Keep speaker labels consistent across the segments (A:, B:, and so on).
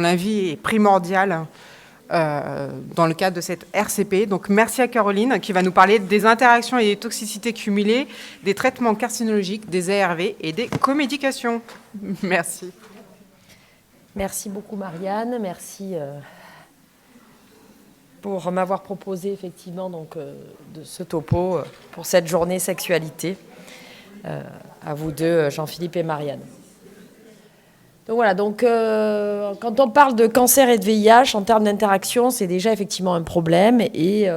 A: L'avis est primordial dans le cadre de cette RCP. Donc merci à Caroline qui va nous parler des interactions et des toxicités cumulées, des traitements carcinologiques, des ARV et des comédications. Merci.
B: Merci beaucoup Marianne, merci pour m'avoir proposé effectivement donc, de ce topo pour cette journée sexualité. À vous deux, Jean-Philippe et Marianne. Donc voilà, quand on parle de cancer et de VIH, en termes d'interaction, c'est déjà effectivement un problème. Et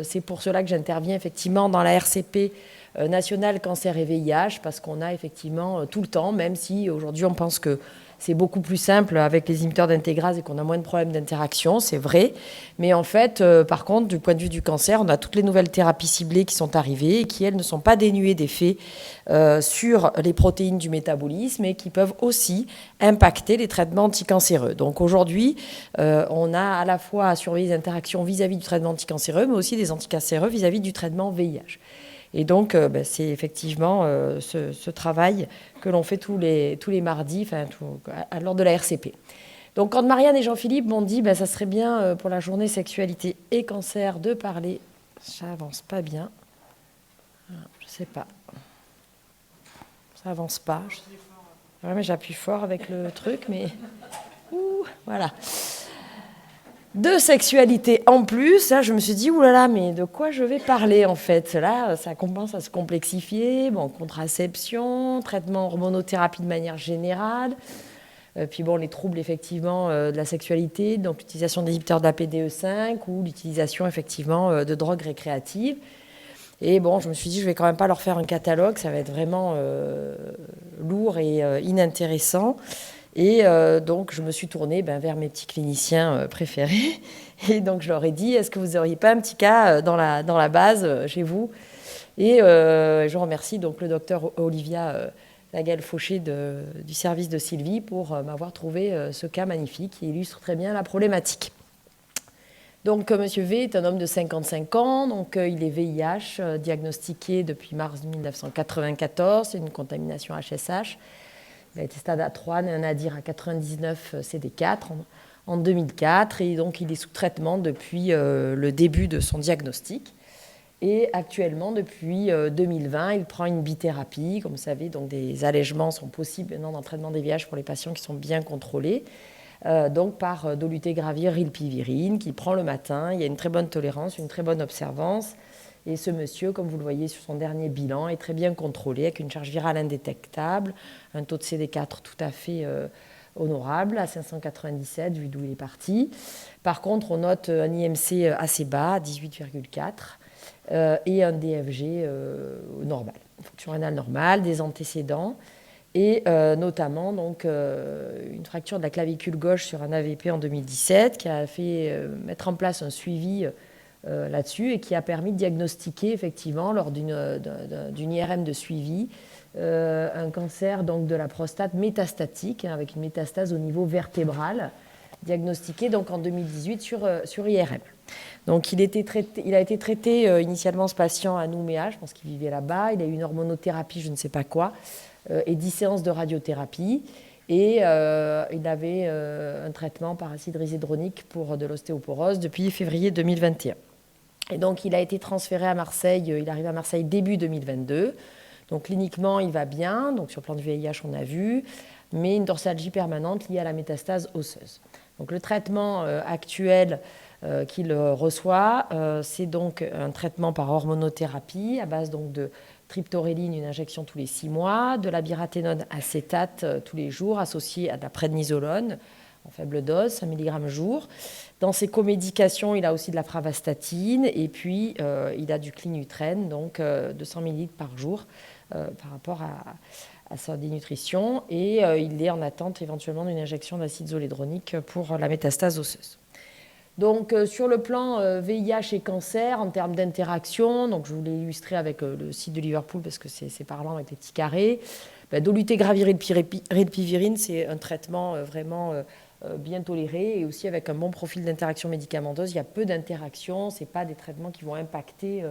B: c'est pour cela que j'interviens effectivement dans la RCP nationale cancer et VIH, parce qu'on a effectivement tout le temps, même si aujourd'hui on pense que c'est beaucoup plus simple avec les inhibiteurs d'intégrase et qu'on a moins de problèmes d'interaction, c'est vrai. Mais en fait, par contre, du point de vue du cancer, on a toutes les nouvelles thérapies ciblées qui sont arrivées et qui, elles, ne sont pas dénuées d'effets sur les protéines du métabolisme et qui peuvent aussi impacter les traitements anticancéreux. Donc aujourd'hui, on a à la fois à surveiller les interactions vis-à-vis du traitement anticancéreux, mais aussi des anticancéreux vis-à-vis du traitement VIH. Et donc, c'est effectivement ce travail que l'on fait tous les mardis, lors de la RCP. Donc, quand Marianne et Jean-Philippe m'ont dit ça serait bien pour la journée sexualité et cancer de parler, ça avance pas bien. Je sais pas. Ça avance pas. Ouais, mais j'appuie fort avec le truc, mais voilà. De sexualité en plus, là, je me suis dit, oulala, mais de quoi je vais parler en fait? Là, ça commence à se complexifier. Bon, contraception, traitement, hormonothérapie de manière générale. Puis bon, les troubles effectivement de la sexualité, donc l'utilisation d'inhibiteurs de la PDE5 ou l'utilisation effectivement de drogues récréatives. Et bon, je me suis dit, je vais quand même pas leur faire un catalogue, ça va être vraiment lourd et inintéressant. Et donc, je me suis tournée vers mes petits cliniciens préférés. Et donc, je leur ai dit, est-ce que vous n'auriez pas un petit cas dans la base chez vous? Et je remercie donc le docteur Olivia Lagal-Fauché du service de Sylvie pour m'avoir trouvé ce cas magnifique qui illustre très bien la problématique. Donc, M. V est un homme de 55 ans. Donc, il est VIH, diagnostiqué depuis mars 1994. C'est une contamination HSH. Il a été stade A3, un nadir à 99 CD4 en 2004. Et donc, il est sous traitement depuis le début de son diagnostic. Et actuellement, depuis 2020, il prend une bithérapie. Comme vous savez, donc des allègements sont possibles maintenant dans le traitement des VIH pour les patients qui sont bien contrôlés. Donc par dolutegravir rilpivirine, qu'il prend le matin. Il y a une très bonne tolérance, une très bonne observance. Et ce monsieur, comme vous le voyez sur son dernier bilan, est très bien contrôlé avec une charge virale indétectable, un taux de CD4 tout à fait honorable, à 597, vu d'où il est parti. Par contre, on note un IMC assez bas, 18,4, et un DFG normal, fonction rénale normale, des antécédents, et notamment donc, une fracture de la clavicule gauche sur un AVP en 2017 qui a fait mettre en place un suivi là-dessus et qui a permis de diagnostiquer effectivement lors d'une IRM de suivi un cancer donc, de la prostate métastatique avec une métastase au niveau vertébral diagnostiqué donc, en 2018 sur IRM. Donc il a été traité initialement ce patient à Nouméa, je pense qu'il vivait là-bas, il a eu une hormonothérapie je ne sais pas quoi et 10 séances de radiothérapie. Et il avait un traitement par acide risédronique pour de l'ostéoporose depuis février 2021. Et donc, il a été transféré à Marseille. Il arrive à Marseille début 2022. Donc, cliniquement, il va bien. Donc, sur le plan du VIH, on a vu. Mais une dorsalgie permanente liée à la métastase osseuse. Donc, le traitement actuel qu'il reçoit, c'est donc un traitement par hormonothérapie à base donc, de triptoréline, une injection tous les 6 mois, de la birathénone acétate tous les jours, associée à de la prednisolone en faible dose, 5 mg jour. Dans ses comédications, il a aussi de la pravastatine et puis il a du clinutrène, donc 200 ml par jour par rapport à sa dénutrition. Et il est en attente éventuellement d'une injection d'acide zolédronique pour la métastase osseuse. Donc, sur le plan VIH et cancer, en termes d'interaction, donc je vous l'ai illustré avec le site de Liverpool parce que c'est parlant avec les petits carrés. Dolutegravir rilpivirine, c'est un traitement vraiment bien toléré et aussi avec un bon profil d'interaction médicamenteuse. Il y a peu d'interactions, ce n'est pas des traitements qui vont impacter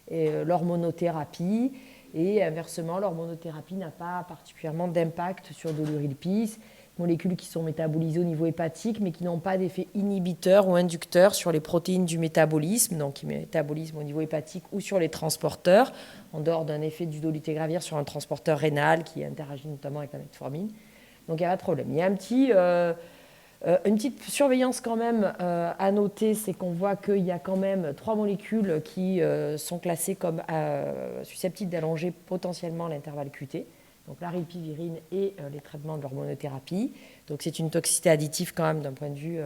B: l'hormonothérapie. Et inversement, l'hormonothérapie n'a pas particulièrement d'impact sur dolurilpis. molécules qui sont métabolisées au niveau hépatique, mais qui n'ont pas d'effet inhibiteur ou inducteur sur les protéines du métabolisme, donc qui métabolisent au niveau hépatique ou sur les transporteurs, en dehors d'un effet du dolutegravir sur un transporteur rénal qui interagit notamment avec la metformine. Donc il n'y a pas de problème. Il y a une petite surveillance quand même à noter, c'est qu'on voit qu'il y a quand même 3 molécules qui sont classées comme susceptibles d'allonger potentiellement l'intervalle QT. Donc la rilpivirine et les traitements de l'hormonothérapie. Donc c'est une toxicité additive quand même d'un point de vue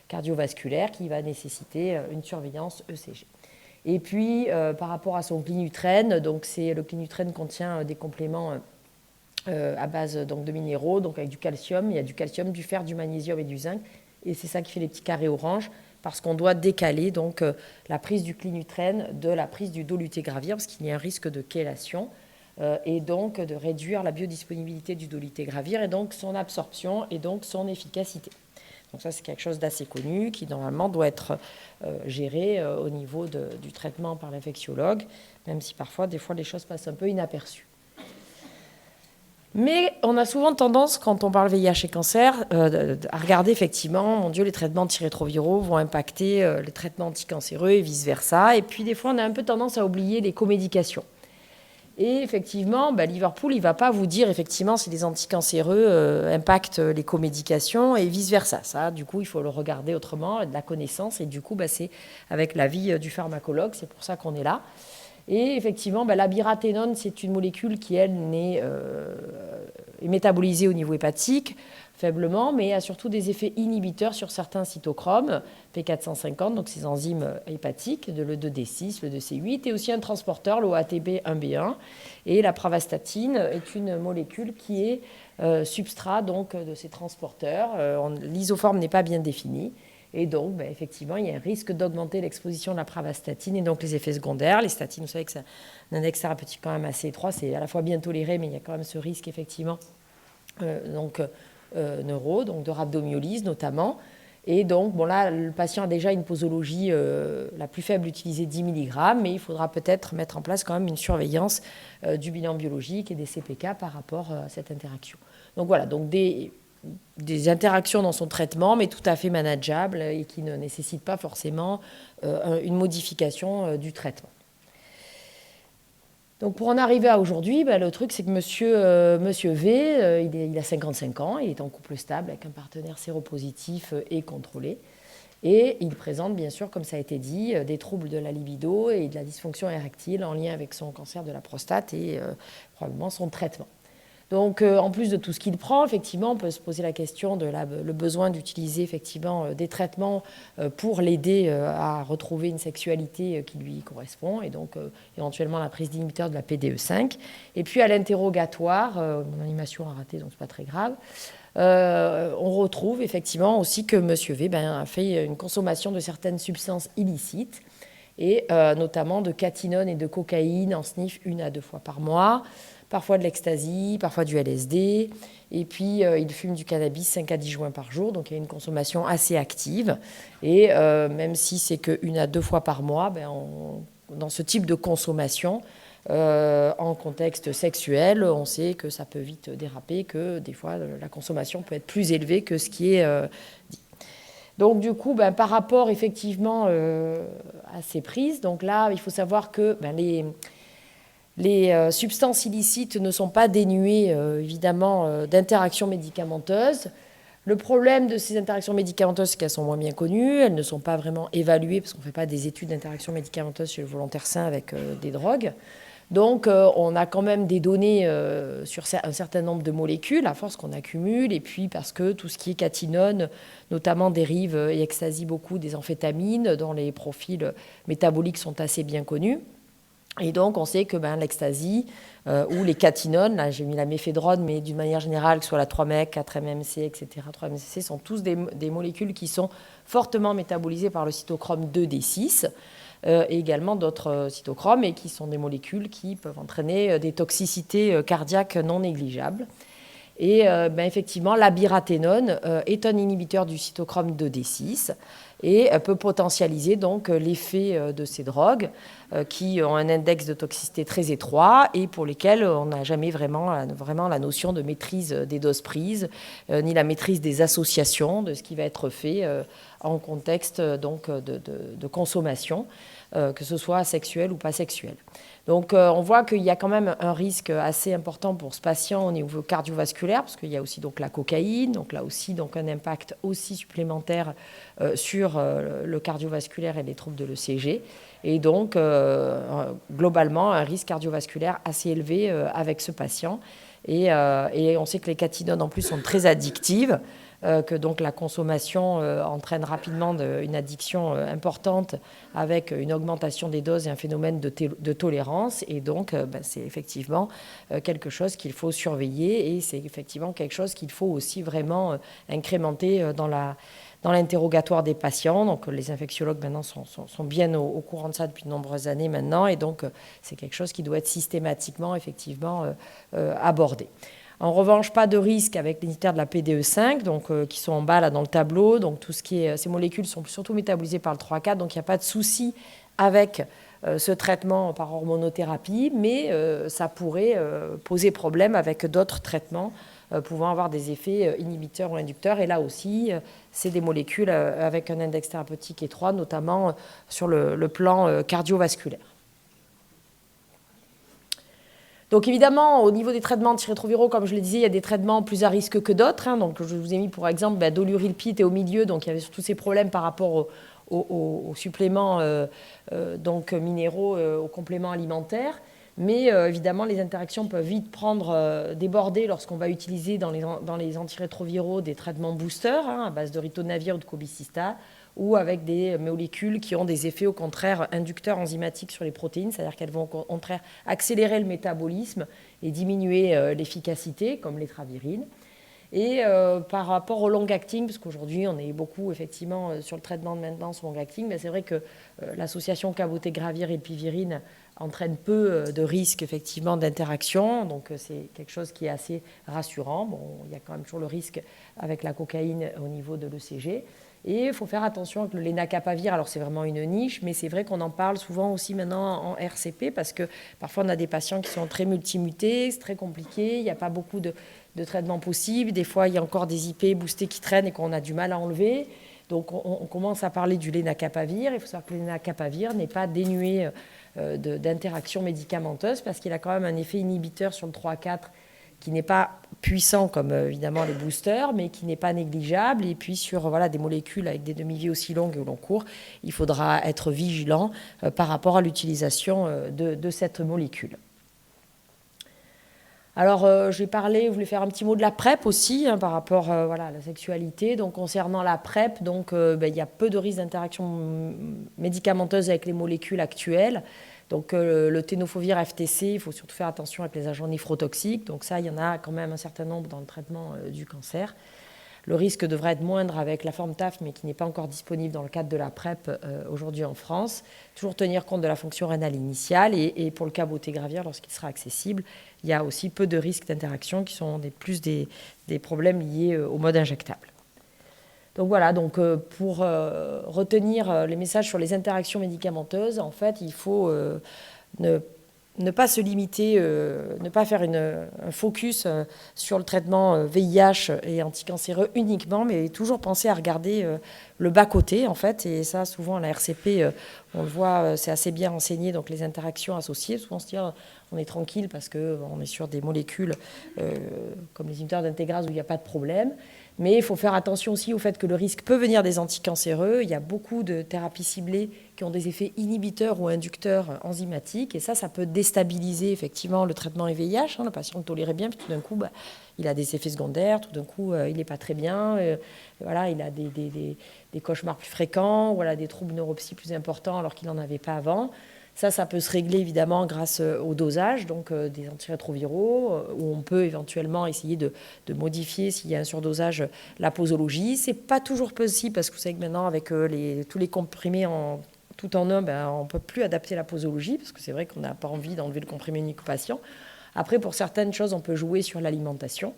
B: cardiovasculaire qui va nécessiter une surveillance ECG. Et puis par rapport à son clinutrène, donc le clinutrène contient des compléments à base donc, de minéraux, donc avec du calcium. Il y a du calcium, du fer, du magnésium et du zinc. Et c'est ça qui fait les petits carrés orange, parce qu'on doit décaler donc, la prise du clinutrène de la prise du dolutegravir, parce qu'il y a un risque de chélation. Et donc de réduire la biodisponibilité du dolutegravir et donc son absorption et donc son efficacité. Donc ça, c'est quelque chose d'assez connu qui, normalement, doit être géré au niveau du traitement par l'infectiologue, même si parfois, des fois, les choses passent un peu inaperçues. Mais on a souvent tendance, quand on parle VIH et cancer, à regarder effectivement, mon Dieu, les traitements antirétroviraux vont impacter les traitements anticancéreux et vice-versa. Et puis, des fois, on a un peu tendance à oublier les comédications. Et effectivement, Liverpool, il ne va pas vous dire effectivement si les anticancéreux impactent les comédications et vice-versa. Ça, du coup, il faut le regarder autrement, de la connaissance. Et du coup, c'est avec l'avis du pharmacologue, c'est pour ça qu'on est là. Et effectivement, la birathénone, c'est une molécule qui, elle, est métabolisée au niveau hépatique, faiblement, mais a surtout des effets inhibiteurs sur certains cytochromes, P450, donc ces enzymes hépatiques, de l'E2D6, l'E2C8, et aussi un transporteur, l'OATB1B1. Et la pravastatine est une molécule qui est substrat donc, de ces transporteurs. L'isoforme n'est pas bien définie. Et donc, effectivement, il y a un risque d'augmenter l'exposition de la pravastatine et donc les effets secondaires. Les statines, vous savez que c'est un index thérapeutique quand même assez étroit. C'est à la fois bien toléré, mais il y a quand même ce risque, effectivement, neuro, donc de rhabdomyolyse notamment. Et donc, là, le patient a déjà une posologie la plus faible utilisée, 10 mg, mais il faudra peut-être mettre en place quand même une surveillance du bilan biologique et des CPK par rapport à cette interaction. Donc voilà, donc des interactions dans son traitement, mais tout à fait manageables et qui ne nécessitent pas forcément une modification du traitement. Donc pour en arriver à aujourd'hui, le truc c'est que monsieur V, il a 55 ans, il est en couple stable avec un partenaire séropositif et contrôlé. Et il présente bien sûr, comme ça a été dit, des troubles de la libido et de la dysfonction érectile en lien avec son cancer de la prostate et probablement son traitement. Donc, en plus de tout ce qu'il prend, effectivement, on peut se poser la question de le besoin d'utiliser effectivement des traitements pour l'aider à retrouver une sexualité qui lui correspond, et donc éventuellement la prise d'inhibiteurs de la PDE5. Et puis à l'interrogatoire, mon animation a raté, donc c'est pas très grave. On retrouve effectivement aussi que M. V a fait une consommation de certaines substances illicites, et notamment de catinone et de cocaïne en sniff 1 à 2 fois par mois. Parfois de l'ecstasy, parfois du LSD, et puis il fume du cannabis 5 à 10 joints par jour, donc il y a une consommation assez active, et même si c'est que 1 à 2 fois par mois, dans ce type de consommation, en contexte sexuel, on sait que ça peut vite déraper, que des fois la consommation peut être plus élevée que ce qui est dit. Donc du coup, par rapport effectivement à ces prises, donc là il faut savoir que les substances illicites ne sont pas dénuées, évidemment, d'interactions médicamenteuses. Le problème de ces interactions médicamenteuses, c'est qu'elles sont moins bien connues. Elles ne sont pas vraiment évaluées parce qu'on ne fait pas des études d'interactions médicamenteuses chez le volontaire sain avec des drogues. Donc, on a quand même des données sur un certain nombre de molécules, à force qu'on accumule, et puis parce que tout ce qui est catinone, notamment dérive et extasie beaucoup des amphétamines, dont les profils métaboliques sont assez bien connus. Et donc, on sait que l'ecstasy ou les catinones, là j'ai mis la méphédrone, mais d'une manière générale, que ce soit la 3-mec, 4-MMC, etc., 3-MMC, sont tous des molécules qui sont fortement métabolisées par le cytochrome 2D6, et également d'autres cytochromes, et qui sont des molécules qui peuvent entraîner des toxicités cardiaques non négligeables. Et effectivement, la birathénone est un inhibiteur du cytochrome 2D6 et peut potentialiser donc l'effet de ces drogues qui ont un index de toxicité très étroit et pour lesquels on n'a jamais vraiment la notion de maîtrise des doses prises, ni la maîtrise des associations de ce qui va être fait en contexte donc, de consommation, que ce soit sexuel ou pas sexuel. Donc on voit qu'il y a quand même un risque assez important pour ce patient au niveau cardiovasculaire, parce qu'il y a aussi donc, la cocaïne, donc là aussi donc, un impact aussi supplémentaire sur le cardiovasculaire et les troubles de l'ECG, et donc globalement un risque cardiovasculaire assez élevé avec ce patient. Et on sait que les catinones en plus sont très addictives, que donc la consommation entraîne rapidement une addiction importante avec une augmentation des doses et un phénomène de tolérance. Et donc, c'est effectivement quelque chose qu'il faut surveiller et c'est effectivement quelque chose qu'il faut aussi vraiment incrémenter dans l'interrogatoire des patients. Donc, les infectiologues maintenant sont bien au courant de ça depuis de nombreuses années maintenant et donc c'est quelque chose qui doit être systématiquement effectivement abordé. En revanche, pas de risque avec l'inhibiteurs de la PDE5, donc, qui sont en bas là, dans le tableau. Donc, tout ce qui est, ces molécules sont surtout métabolisées par le 3,4, donc il n'y a pas de souci avec ce traitement par hormonothérapie, mais ça pourrait poser problème avec d'autres traitements pouvant avoir des effets inhibiteurs ou inducteurs. Et là aussi, c'est des molécules avec un index thérapeutique étroit, notamment sur le plan cardiovasculaire. Donc évidemment, au niveau des traitements antirétroviraux, comme je le disais, il y a des traitements plus à risque que d'autres. Donc je vous ai mis pour exemple dolurilpite et au milieu, donc il y avait surtout ces problèmes par rapport aux suppléments donc minéraux, aux compléments alimentaires. Mais évidemment, les interactions peuvent vite déborder lorsqu'on va utiliser dans les antirétroviraux des traitements boosters à base de ritonavir ou de cobicistat, ou avec des molécules qui ont des effets au contraire inducteurs enzymatiques sur les protéines, c'est-à-dire qu'elles vont au contraire accélérer le métabolisme et diminuer l'efficacité, comme les travirines. Et par rapport au long-acting, parce qu'aujourd'hui on est beaucoup effectivement sur le traitement de maintenance long-acting, mais c'est vrai que l'association cabotegravir et pivirine entraîne peu de risques effectivement d'interaction, donc c'est quelque chose qui est assez rassurant. Bon, il y a quand même toujours le risque avec la cocaïne au niveau de l'ECG. Et il faut faire attention avec le lenacapavir. Alors c'est vraiment une niche, mais c'est vrai qu'on en parle souvent aussi maintenant en RCP parce que parfois on a des patients qui sont très multimutés, c'est très compliqué, il n'y a pas beaucoup de traitements possibles. Des fois il y a encore des IP boostés qui traînent et qu'on a du mal à enlever. Donc on commence à parler du lenacapavir. Il faut savoir que le lenacapavir n'est pas dénué d'interaction médicamenteuse parce qu'il a quand même un effet inhibiteur sur le 3-4 qui n'est pas puissant comme évidemment les boosters, mais qui n'est pas négligeable. Et puis sur des molécules avec des demi-vies aussi longues et au long cours, il faudra être vigilant par rapport à l'utilisation de cette molécule. Alors, je voulais faire un petit mot de la PrEP aussi, par rapport à la sexualité. Donc, concernant la PrEP, il y a peu de risques d'interaction médicamenteuse avec les molécules actuelles. Donc le ténofovir FTC, il faut surtout faire attention avec les agents néphrotoxiques. Donc ça, il y en a quand même un certain nombre dans le traitement du cancer. Le risque devrait être moindre avec la forme TAF, mais qui n'est pas encore disponible dans le cadre de la PrEP aujourd'hui en France. Toujours tenir compte de la fonction rénale initiale. Et pour le cabotegravir, lorsqu'il sera accessible, il y a aussi peu de risques d'interaction qui sont plus des problèmes liés au mode injectable. Donc voilà, pour retenir les messages sur les interactions médicamenteuses, en fait, il faut ne pas se limiter, ne pas faire un focus sur le traitement VIH et anticancéreux uniquement, mais toujours penser à regarder le bas-côté, en fait. Et ça, souvent, à la RCP, on le voit, c'est assez bien renseigné, donc les interactions associées. Souvent, on se dit, on est tranquille parce qu'on est sur des molécules comme les inhibiteurs d'intégrase où il n'y a pas de problème. Mais il faut faire attention aussi au fait que le risque peut venir des anticancéreux. Il y a beaucoup de thérapies ciblées qui ont des effets inhibiteurs ou inducteurs enzymatiques. Et ça peut déstabiliser effectivement le traitement VIH. Le patient le tolérait bien, puis tout d'un coup, il a des effets secondaires. Tout d'un coup, il n'est pas très bien. Il a des cauchemars plus fréquents, des troubles neuropsy plus importants alors qu'il n'en avait pas avant. Ça peut se régler évidemment grâce au dosage des antirétroviraux, où on peut éventuellement essayer de modifier s'il y a un surdosage la posologie. C'est pas toujours possible parce que vous savez que maintenant avec tous les comprimés tout en un, on ne peut plus adapter la posologie parce que c'est vrai qu'on n'a pas envie d'enlever le comprimé unique au patient. Après, pour certaines choses, on peut jouer sur l'alimentation.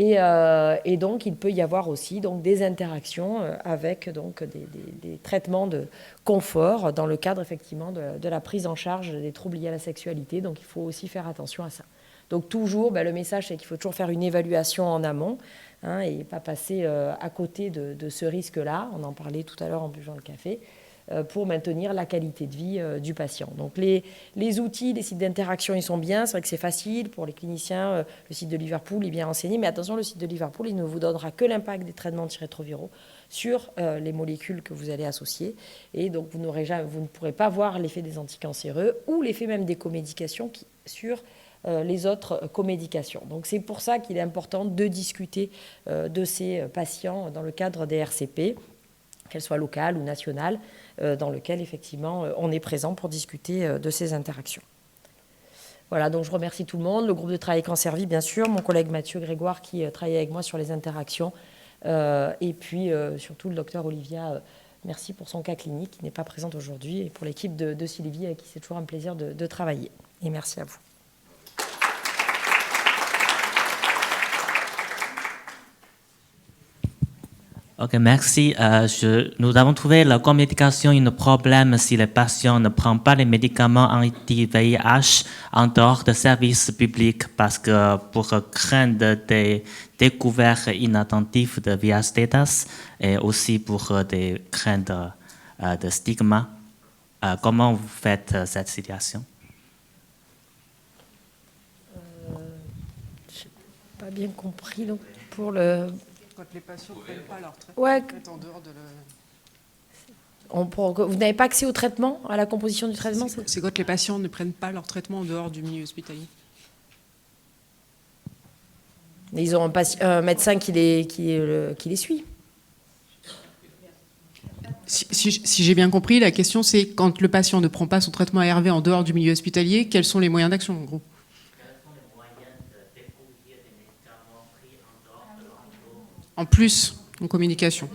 B: Et donc, il peut y avoir aussi donc, des interactions avec donc, des traitements de confort dans le cadre effectivement de la prise en charge des troubles liés à la sexualité. Donc, il faut aussi faire attention à ça. Donc, toujours, le message, c'est qu'il faut toujours faire une évaluation en amont et pas passer à côté de ce risque-là. On en parlait tout à l'heure en buvant le café. Pour maintenir la qualité de vie du patient. Donc les outils, les sites d'interaction, ils sont bien. C'est vrai que c'est facile pour les cliniciens. Le site de Liverpool est bien renseigné. Mais attention, le site de Liverpool, il ne vous donnera que l'impact des traitements antirétroviraux sur les molécules que vous allez associer. Et donc, vous ne pourrez pas voir l'effet des anticancéreux ou l'effet même des comédications sur les autres comédications. Donc, c'est pour ça qu'il est important de discuter de ces patients dans le cadre des RCP, qu'elles soient locales ou nationales, dans lequel, effectivement, on est présent pour discuter de ces interactions. Voilà, donc je remercie tout le monde, le groupe de travail Cancervie, bien sûr, mon collègue Mathieu Grégoire qui travaille avec moi sur les interactions, et puis surtout le docteur Olivia, merci pour son cas clinique qui n'est pas présente aujourd'hui, et pour l'équipe de Sylvie avec qui c'est toujours un plaisir de travailler. Et merci à vous.
C: Ok, merci. Nous avons trouvé la comédication un problème si le patient ne prend pas les médicaments anti-VIH en dehors de services publics parce que pour craindre des découvertes inattentives de VIH status et aussi pour des craintes de stigma. Comment vous faites cette situation?
B: Je n'ai pas bien compris donc, pour le...
A: Quand les patients ne prennent pas leur traitement en dehors de
B: Vous n'avez pas accès au traitement, à la composition du traitement?
A: C'est quand les patients ne prennent pas leur traitement en dehors du milieu hospitalier.
B: Ils ont un médecin qui les suit.
A: Si j'ai bien compris, la question c'est quand le patient ne prend pas son traitement ARV en dehors du milieu hospitalier, quels sont les moyens d'action en gros? En plus, en communication.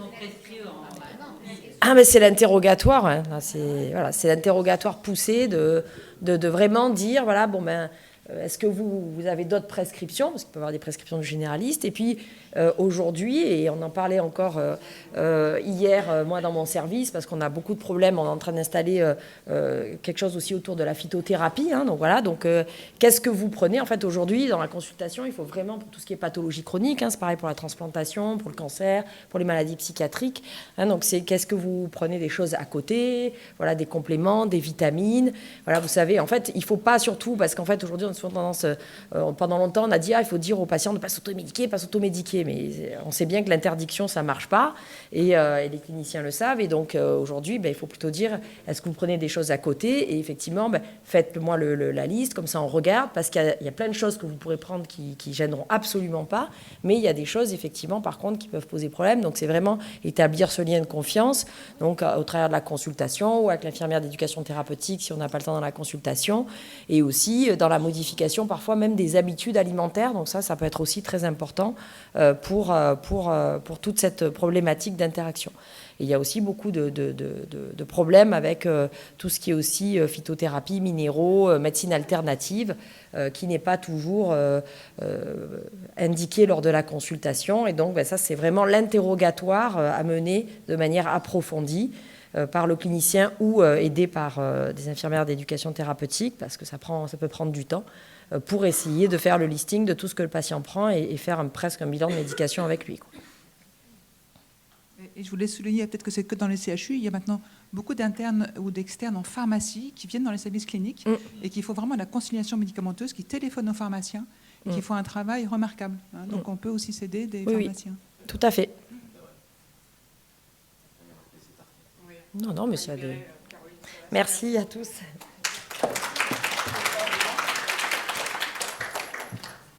B: Ah, mais c'est l'interrogatoire. Hein. C'est l'interrogatoire poussé de vraiment dire, voilà, bon ben, est-ce que vous avez d'autres prescriptions? Parce qu'il peut y avoir des prescriptions du généraliste. Et puis, aujourd'hui, et on en parlait encore hier, moi, dans mon service, parce qu'on a beaucoup de problèmes, on est en train d'installer quelque chose aussi autour de la phytothérapie. Hein, donc voilà, donc qu'est-ce que vous prenez? En fait, aujourd'hui, dans la consultation, il faut vraiment, pour tout ce qui est pathologie chronique, hein, c'est pareil pour la transplantation, pour le cancer, pour les maladies psychiatriques. Hein, donc c'est qu'est-ce que vous prenez des choses à côté, voilà, des compléments, des vitamines. Voilà, vous savez, en fait, il ne faut pas surtout, parce qu'en fait, aujourd'hui, on a souvent tendance, pendant longtemps, on a dit, il faut dire aux patients de ne pas s'automédiquer, pas s'automédiquer. Mais on sait bien que l'interdiction, ça ne marche pas. Et les cliniciens le savent. Et donc, aujourd'hui, il faut plutôt dire, est-ce que vous prenez des choses à côté? Et effectivement, faites-moi la liste, comme ça on regarde, parce qu'il y a plein de choses que vous pourrez prendre qui gêneront absolument pas. Mais il y a des choses, effectivement, par contre, qui peuvent poser problème. Donc, c'est vraiment établir ce lien de confiance, donc au travers de la consultation ou avec l'infirmière d'éducation thérapeutique, si on n'a pas le temps dans la consultation. Et aussi dans la modification, parfois même des habitudes alimentaires. Donc, ça peut être aussi très important pour toute cette problématique d'interaction. Et il y a aussi beaucoup de problèmes avec tout ce qui est aussi phytothérapie, minéraux, médecine alternative, qui n'est pas toujours indiqué lors de la consultation. Et donc, ça, c'est vraiment l'interrogatoire à mener de manière approfondie par le clinicien ou aidé par des infirmières d'éducation thérapeutique, parce que ça peut prendre du temps, pour essayer de faire le listing de tout ce que le patient prend et faire presque un bilan de médication avec lui, quoi.
D: Et je voulais souligner, peut-être que c'est que dans les CHU, il y a maintenant beaucoup d'internes ou d'externes en pharmacie qui viennent dans les services cliniques et qui font vraiment la conciliation médicamenteuse, qui téléphonent aux pharmaciens et qui font un travail remarquable. Hein. Donc on peut aussi s'aider des pharmaciens.
B: Oui, tout à fait. Non, mais s'il y a des... Merci à tous.